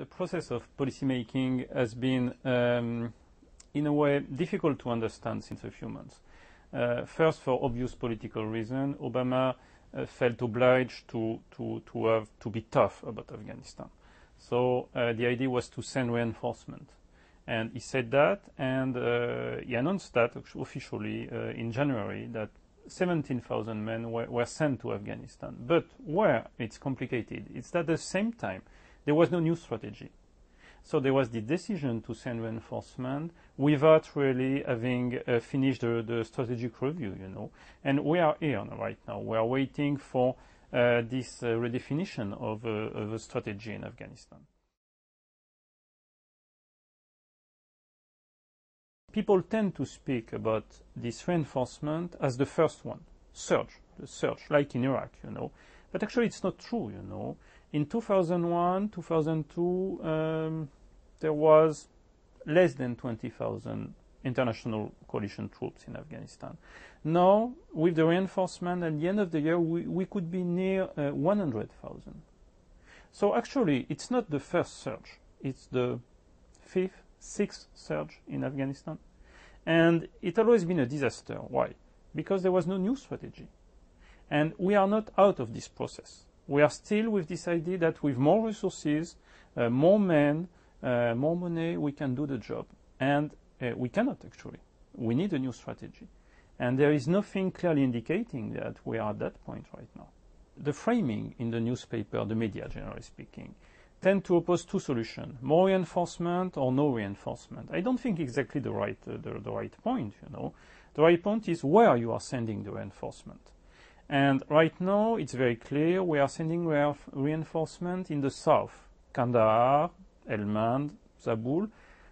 the process of policymaking has been, in a way, difficult to understand since a few months. First, for obvious political reasons, Obama felt obliged to be tough about Afghanistan. So the idea was to send reinforcement. And he said that, and he announced that officially in January, that 17,000 men were sent to Afghanistan. But where it's complicated, it's that at the same time, there was no new strategy. So there was the decision to send reinforcement without really having finished the strategic review, you know. And we are here right now. We are waiting for this redefinition of a strategy in Afghanistan. People tend to speak about this reinforcement as the first one, the surge, like in Iraq, you know. But actually it's not true, you know. In 2001, 2002, there was less than 20,000 international coalition troops in Afghanistan. Now, with the reinforcement, at the end of the year, we could be near 100,000. So actually, it's not the first surge. It's the fifth, sixth surge in Afghanistan. And it always been a disaster. Why? Because there was no new strategy. And we are not out of this process. We are still with this idea that with more resources, more men, more money, we can do the job. And we cannot, actually. We need a new strategy. And there is nothing clearly indicating that we are at that point right now. The framing in the newspaper, the media generally speaking, tend to oppose two solutions: more reinforcement or no reinforcement. I don't think exactly the right point, you know. The right point is where you are sending the reinforcement. And right now, it's very clear we are sending reinforcement in the south: Kandahar, Helmand, Zabul,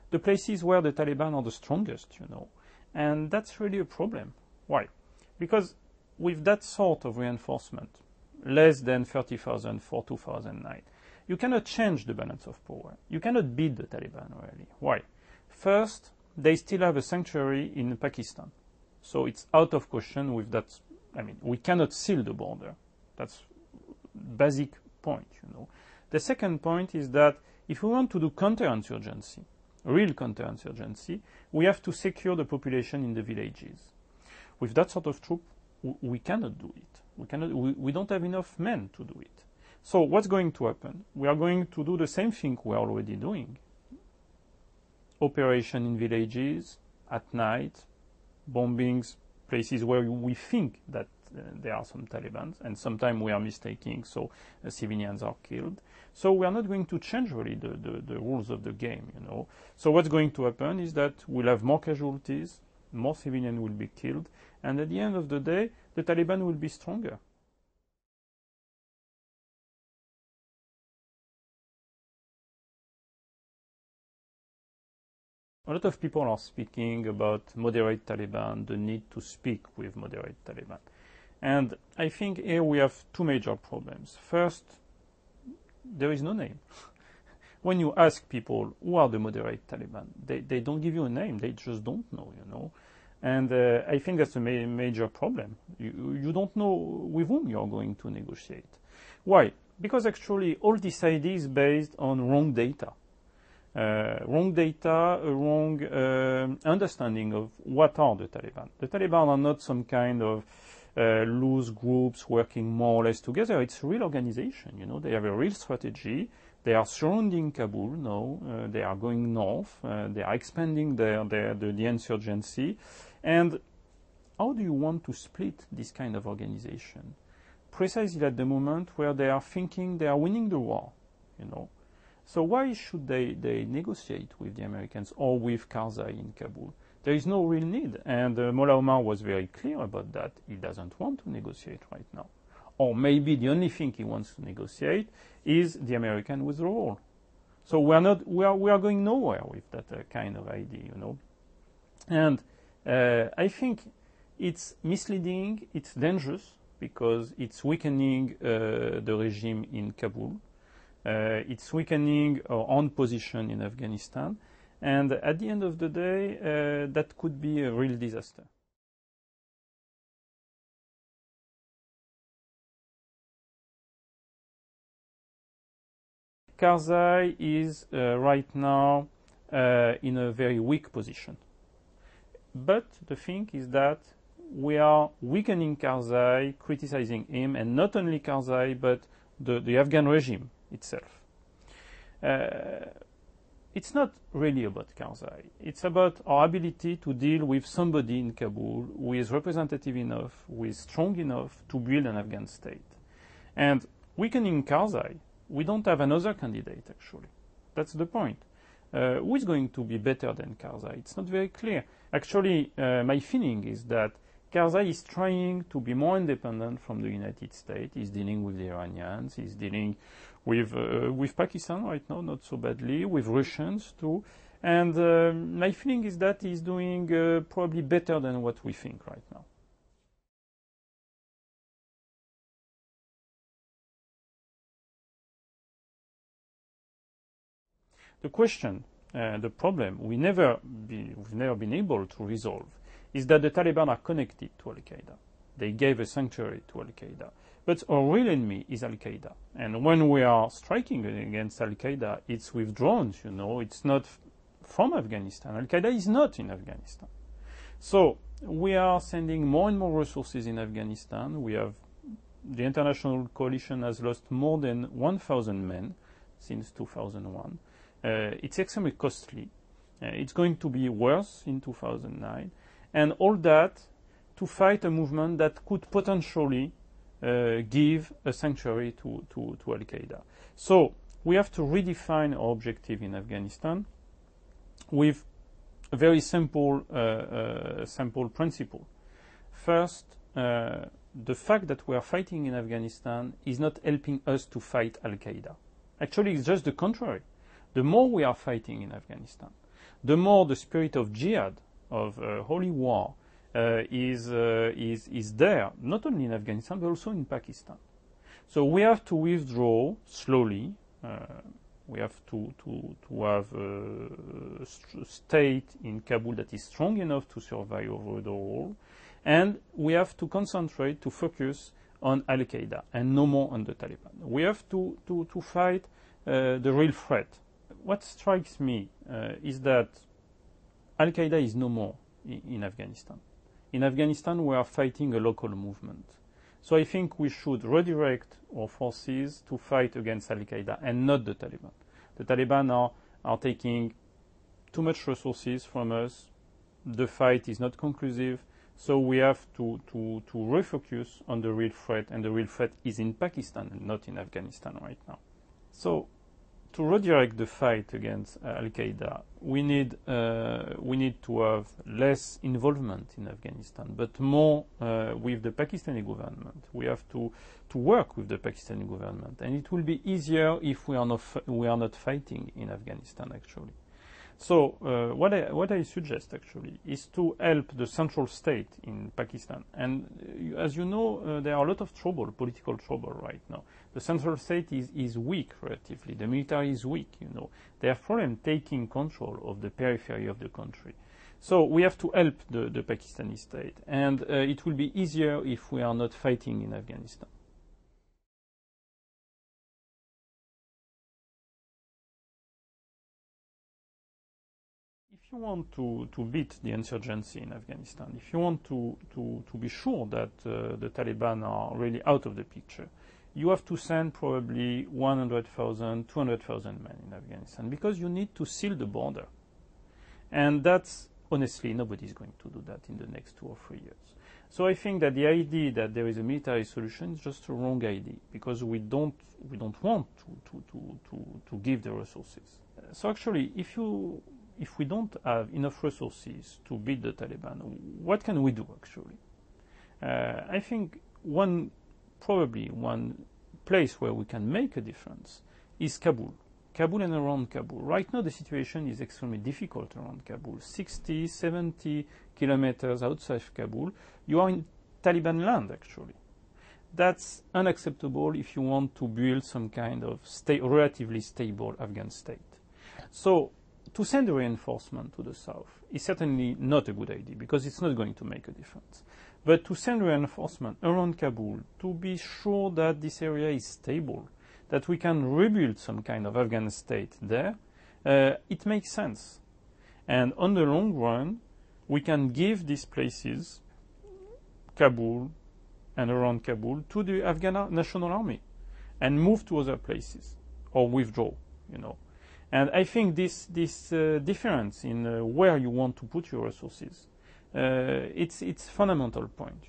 the places where the Taliban are the strongest, you know. And that's really a problem. Why? Because with that sort of reinforcement, less than 30,000 for 2009, you cannot change the balance of power. You cannot beat the Taliban, really. Why? First, they still have a sanctuary in Pakistan. So it's out of question with that. I mean, we cannot seal the border. That's basic point, you know. The second point is that if we want to do counterinsurgency, real counterinsurgency, we have to secure the population in the villages. With that sort of troop, we cannot do it. We don't have enough men to do it. So what's going to happen? We are going to do the same thing we are already doing. Operation in villages, at night, bombings, places where we think that there are some Taliban, and sometimes we are mistaking, so civilians are killed. So we are not going to change really the rules of the game, you know. So what's going to happen is that we'll have more casualties, more civilians will be killed, and at the end of the day, the Taliban will be stronger. A lot of people are speaking about moderate Taliban, the need to speak with moderate Taliban. And I think here we have two major problems. First, there is no name. When you ask people who are the moderate Taliban, they don't give you a name. They just don't know, you know. And I think that's a major problem. You don't know with whom you are going to negotiate. Why? Because actually all this idea is based on wrong data. Wrong understanding of what are the Taliban. The Taliban are not some kind of loose groups working more or less together. It's a real organization, you know. They have a real strategy. They are surrounding Kabul now. They are going north. They are expanding the insurgency. And how do you want to split this kind of organization? Precisely at the moment where they are thinking they are winning the war, you know. So why should they negotiate with the Americans or with Karzai in Kabul? There is no real need. And Mullah Omar was very clear about that. He doesn't want to negotiate right now. Or maybe the only thing he wants to negotiate is the American withdrawal. So we are going nowhere with that kind of idea, you know. And I think it's misleading, it's dangerous, because it's weakening the regime in Kabul. It's weakening our own position in Afghanistan. And at the end of the day, that could be a real disaster. Karzai is right now in a very weak position. But the thing is that we are weakening Karzai, criticizing him, and not only Karzai, but the Afghan regime itself. It's not really about Karzai. It's about our ability to deal with somebody in Kabul who is representative enough, who is strong enough to build an Afghan state. And weakening Karzai, we don't have another candidate, actually. That's the point. Who is going to be better than Karzai? It's not very clear. Actually, my feeling is that Karzai is trying to be more independent from the United States. He's dealing with the Iranians. He's dealing with Pakistan right now, not so badly, with Russians too. And my feeling is that he's doing probably better than what we think right now. The question, the problem we've never been able to resolve is that the Taliban are connected to Al-Qaeda. They gave a sanctuary to Al-Qaeda. But our real enemy is Al-Qaeda. And when we are striking against Al-Qaeda, it's with drones, It's not from Afghanistan. Al-Qaeda is not in Afghanistan. So we are sending more and more resources in Afghanistan. The international coalition has lost more than 1,000 men since 2001. It's extremely costly. It's going to be worse in 2009. And all that to fight a movement that could potentially give a sanctuary to Al-Qaeda. So we have to redefine our objective in Afghanistan with a very simple principle. First, the fact that we are fighting in Afghanistan is not helping us to fight Al-Qaeda. Actually, it's just the contrary. The more we are fighting in Afghanistan, the more the spirit of jihad, of holy war, is there, not only in Afghanistan, but also in Pakistan. So we have to withdraw slowly. We have to have a state in Kabul that is strong enough to survive over the whole. And we have to concentrate, to focus on Al-Qaeda and no more on the Taliban. We have to fight the real threat. What strikes me is that Al-Qaeda is no more in Afghanistan. In Afghanistan, we are fighting a local movement. So I think we should redirect our forces to fight against Al-Qaeda and not the Taliban. The Taliban are taking too much resources from us. The fight is not conclusive. So we have to refocus on the real threat, and the real threat is in Pakistan and not in Afghanistan right now. So to redirect the fight against Al-Qaeda, we need to have less involvement in Afghanistan, but more with the Pakistani government. We have to work with the Pakistani government, and it will be easier if we are not fighting in Afghanistan actually. So what I suggest actually is to help the central state in Pakistan. And as you know, there are a lot of political trouble right now. The central state is weak relatively. The military is weak, They have problem taking control of the periphery of the country. So we have to help the Pakistani state. And it will be easier if we are not fighting in Afghanistan. If you want to beat the insurgency in Afghanistan, if you want to be sure that the Taliban are really out of the picture, you have to send probably 100,000, 200,000 men in Afghanistan, because you need to seal the border. And that's, honestly, nobody's going to do that in the next 2 or 3 years. So I think that the idea that there is a military solution is just a wrong idea, because we don't want to give the resources. So actually, if we don't have enough resources to beat the Taliban, what can we do actually? I think probably one place where we can make a difference is Kabul. Kabul and around Kabul. Right now the situation is extremely difficult around Kabul. 60, 70 kilometers outside of Kabul, you are in Taliban land actually. That's unacceptable if you want to build some kind of relatively stable Afghan state. So to send a reinforcement to the south is certainly not a good idea, because it's not going to make a difference. But to send reinforcement around Kabul, to be sure that this area is stable, that we can rebuild some kind of Afghan state there, it makes sense. And on the long run, we can give these places, Kabul and around Kabul, to the Afghan National Army and move to other places or withdraw, And I think this difference in where you want to put your resources, it's fundamental point,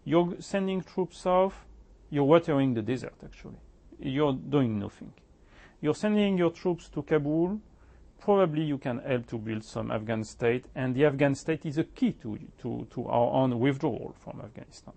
You're sending troops south, you're watering the desert, actually. You're doing nothing. You're sending your troops to Kabul, probably you can help to build some Afghan state, and the Afghan state is a key to our own withdrawal from Afghanistan.